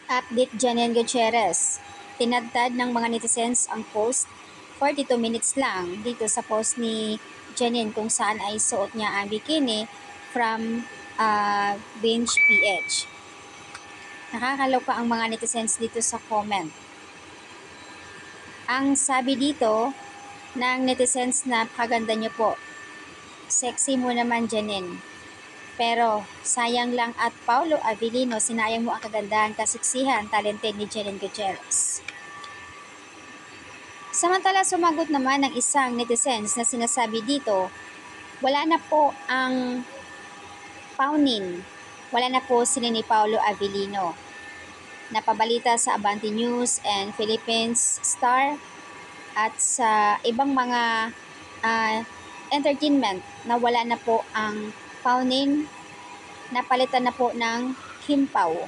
Update Janine Gutierrez. Tinadtad ng mga netizens ang post 42 minutes lang dito sa post ni Janine kung saan ay suot niya ang bikini from Binge PH. Nakakaloka ang mga netizens dito sa comment. Ang sabi dito ng netizens na napakaganda niyo po. Sexy mo naman, Janine. Pero sayang lang at Paulo Avellino, sinayang mo ang kagandahan, kasiksihan, talented ni Janine Gutierrez. Samantala, sumagot naman ng isang netizens na sinasabi dito, wala na po ang paunin. Wala na po sila ni Paulo Avellino. Napabalita sa Abante News and Philippines Star at sa ibang mga entertainment na wala na po ang paunin, napalitan na po ng Kim Pao.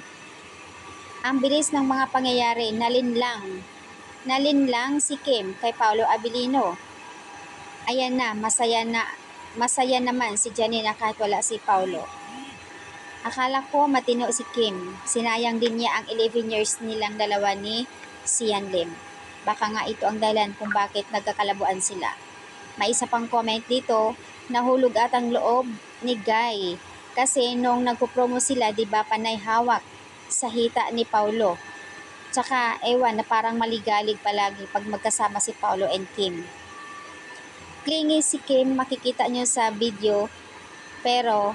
Ang bilis ng mga pangyayari, nalinlang si Kim kay Paulo Avellino. Ayan na, masaya naman si Janine kahit wala si Paulo. Akala ko matino si Kim, sinayang din niya ang 11 years nilang dalawa ni Sian Lim. Baka nga ito ang dahilan kung bakit nagkakalabuan sila. May isa pang comment dito, nahulog at ang loob ni Guy. Kasi nung nagpo-promo sila, di ba panay hawak sa hita ni Paulo. Tsaka ewan na parang maligalig palagi pag magkasama si Paulo and Kim. Clingy si Kim, makikita nyo sa video, pero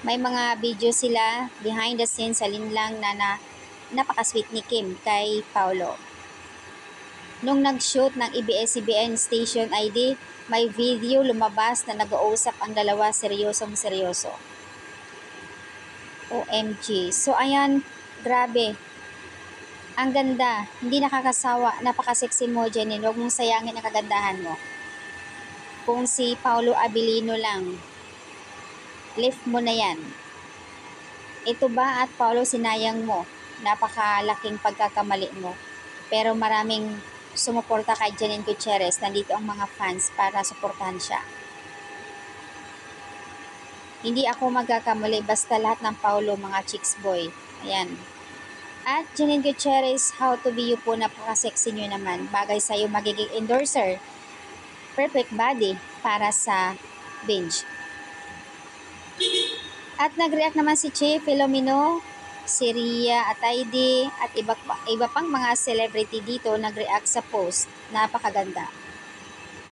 may mga video sila behind the scenes sa linlang na napaka-sweet ni Kim kay Paulo. Nung nag-shoot ng ABS-CBN Station ID, may video lumabas na nag-uusap ang dalawa, seryosong seryoso. OMG. So ayan, grabe. Ang ganda, hindi nakakasawa, napaka-sexy mo, Janine. Huwag mong sayangin ang kagandahan mo. Kung si Paulo Avellino lang, lift mo na yan. Ito ba at Paulo, sinayang mo? Napakalaking pagkakamali mo. Pero maraming sumuporta kay Janine Gutierrez. Nandito ang mga fans para suportahan siya. Hindi ako magkakamali, basta lahat ng Paulo, mga chicks boy. Ayan. At Janine Gutierrez, how to be you po, napaka-sexy nyo naman. Bagay sa'yo magiging endorser. Perfect body para sa Binge. At nag-react naman si Che Filomeno, si Ria Atayde at iba pang mga celebrity dito nag-react sa post. Napakaganda.